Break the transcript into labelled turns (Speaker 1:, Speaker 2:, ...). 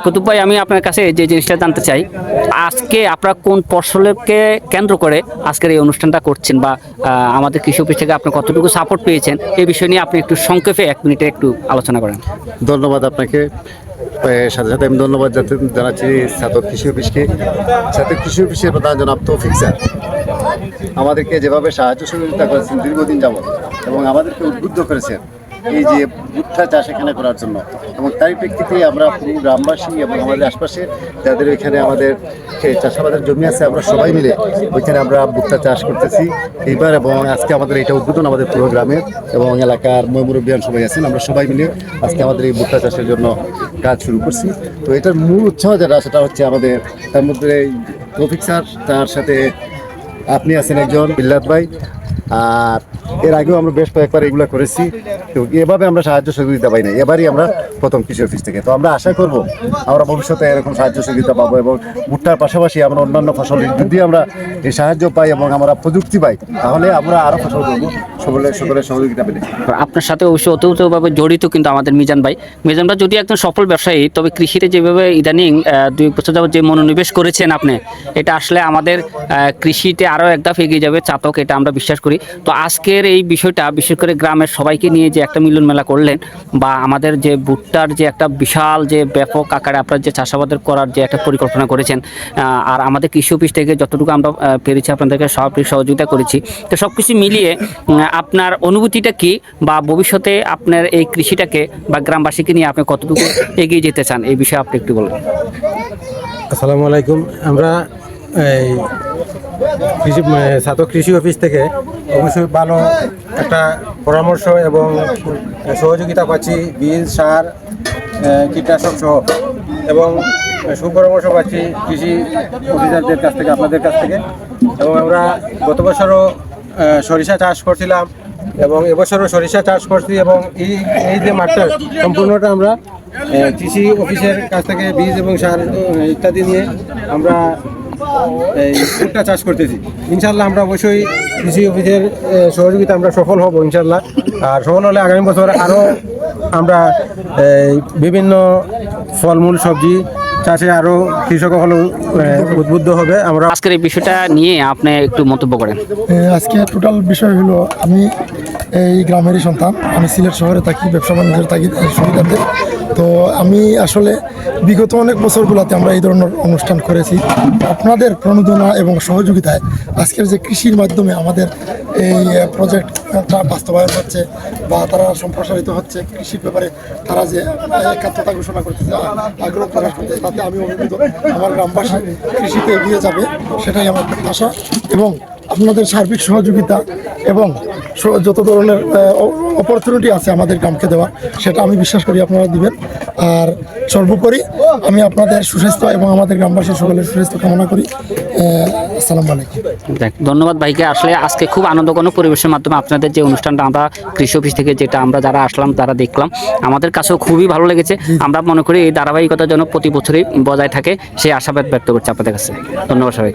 Speaker 1: কুতুব ভাই, আমি আপনার কাছে যে জিনিসটা জানতে চাই, আজকে আপনারা কোন ফসলকে কেন্দ্র করে আজকের এই অনুষ্ঠানটা করছেন, বা আমাদের কৃষি অফিস থেকে আপনি কতটুকু সাপোর্ট পেয়েছেন এই বিষয় নিয়ে আপনি একটু সংক্ষেপে 1 মিনিটে একটু আলোচনা করেন।
Speaker 2: ধন্যবাদ আপনাকে। সাথে সাথে আমি ধন্যবাদ জানাচ্ছি ছাত্র কৃষি অফিসকে। ছাত্র কৃষি অফিসের প্রধান জনাব তৌফিক স্যার আমাদেরকে যেভাবে সাহায্য সহযোগিতা করেছেন দীর্ঘদিন যাবৎ, এবং আমাদেরকে উদ্বুদ্ধ করেছেন এই যে ভুট্টা চাষ এখানে করার জন্য, এবং তারই প্রেক্ষিতে আমরা পুরো গ্রামবাসী এবং আমাদের আশপাশে যাদের ওইখানে আমাদের চাষাবাদের জমি আছে, আমরা সবাই মিলে ওইখানে আমরা ভুট্টা চাষ করতেছি এইবার। এবং আজকে আমাদের এটা উদ্বোধন আমাদের পুরো গ্রামের এবং এলাকার মুরব্বিয়ান সবাই আছেন, আমরা সবাই মিলে আজকে আমাদের এই ভুট্টা চাষের জন্য কাজ শুরু করছি। তো এটার মূল উৎসাহ যেটা সেটা হচ্ছে আমাদের তার মধ্যে তৌফিক স্যার, তার সাথে আপনি আছেন একজন বিল্লাত ভাই, আর এর আগেও আমরা বেশ কয়েকবার এগুলো করেছি। তো এভাবে আমরা সাহায্য সহযোগিতা পাই না, এবারই আমরা প্রথম কৃষি অফিস থেকে। তো আমরা আশা করব আমরা ভবিষ্যতে এরকম সাহায্য সহযোগিতা পাবো, এবং ভুট্টার পাশাপাশি আমরা অন্যান্য ফসল যদি আমরা এই সাহায্য পাই এবং আমরা প্রযুক্তি পাই, তাহলে আমরা আরও ফসল করবো সকলের সহযোগিতা পেলে।
Speaker 1: আপনার সাথে অবশ্যই ওতপ্রোতভাবে জড়িত কিন্তু আমাদের মিজান ভাই। মিজান ভাই যদি একজন সফল ব্যবসায়ী, তবে কৃষিতে যেভাবে ইদানিং 2 বছর যাবত যে মনোনিবেশ করেছেন আপনি, এটা আসলে আমাদের কৃষিতে আরও এক ধাপ এগিয়ে যাবে চাতক, এটা আমরা বিশ্বাস করি। তো আজকের এই বিষয়টা বিশেষ করে গ্রামের সবাইকে নিয়ে যে একটা মিলন মেলা করলেন, বা আমাদের যে ভুট্টার যে একটা বিশাল যে ব্যাপক আকারে আপনার যে চাষাবাদের করার যে একটা পরিকল্পনা করেছেন, আর আমাদের কৃষি অফিস থেকে যতটুকু আমরা পেরেছি আপনাদেরকে সহযোগিতা করেছি, তো সব কিছু মিলিয়ে আপনার অনুভূতিটা কি, বা ভবিষ্যতে আপনার এই কৃষিটাকে বা গ্রামবাসীকে নিয়ে আপনি কতটুকু এগিয়ে যেতে চান, এই বিষয়ে আপনি একটু বলুন।
Speaker 3: আসসালামু আলাইকুম। আমরা এই ছাতক কৃষি অফিস থেকে অবশ্যই ভালো একটা পরামর্শ এবং সহযোগিতা পাচ্ছি, বীজ, সার, কীটনাশক সহ, এবং সুপরামর্শ পাচ্ছি কৃষি অফিসারদের কাছ থেকে, আপনাদের কাছ থেকে। এবং আমরা গত বছরও সরিষা চাষ করছিলাম এবং এবছরও সরিষা চাষ করছি, এবং এই যে মাঠটা সম্পূর্ণটা আমরা কৃষি অফিসের কাছ থেকে বীজ এবং সার ইত্যাদি নিয়ে আমরা এই ভুট্টা চাষ করতেছি। ইনশাল্লাহ আমরা অবশ্যই কৃষি অফিসের সহযোগিতা আমরা সফল হব ইনশাল্লাহ। আর সফল হলে আগামী বছর আরও আমরা বিভিন্ন ফলমূল সবজি চাষে আরও কৃষক হলো উদ্বুদ্ধ হবে। আমরা
Speaker 1: আজকের এই বিষয়টা নিয়ে আপনি একটু মন্তব্য করেন।
Speaker 4: আজকে টোটাল বিষয় হলো, আমি এই গ্রামেরই সন্তান, আমি সিলেট শহরে থাকি, ব্যবসা বাণিজ্যের থাকি সুবিধাতে। তো আমি আসলে বিগত অনেক বছরগুলোতে আমরা এই ধরনের অনুষ্ঠান করেছি। আপনাদের প্রণোদনা এবং সহযোগিতায় আজকের যে কৃষির মাধ্যমে আমাদের এই প্রজেক্টটা বাস্তবায়ন হচ্ছে, বা তারা সম্প্রসারিত হচ্ছে কৃষির ব্যাপারে, তারা যে একাত্মতা ঘোষণা করতেছে, আগ্রহ প্রকাশ করতেছে, তাতে আমি অভিভূত। আমার গ্রামবাসী কৃষিতে এগিয়ে যাবে, সেটাই আমার আশা। এবং আপনাদের সার্বিক সহযোগিতা এবং যত ধরনের অপরচুনিটি আছে আমাদের গ্রামকে দেওয়ার, সেটা আমি বিশ্বাস করি আপনারা দিবেন। আর সর্বোপরি আমি আপনাদের সুস্বাস্থ্য এবং আমাদের গ্রামবাসীর সকলের সুস্বাস্থ্য কামনা করি। আসসালামু আলাইকুম।
Speaker 1: ধন্যবাদ ভাইকে। আসলে আজকে খুব আনন্দঘন পরিবেশের মাধ্যমে আপনাদের যে অনুষ্ঠানটা আমরা কৃষি অফিস থেকে যেটা আমরা যারা আসলাম তারা দেখলাম, আমাদের কাছেও খুবই ভালো লেগেছে। আমরা মনে করি এই ধারাবাহিকতা যেন প্রতি বছরই বজায় থাকে, সেই আশাবাদ ব্যক্ত করছি আপনাদের কাছে। ধন্যবাদ সবাই।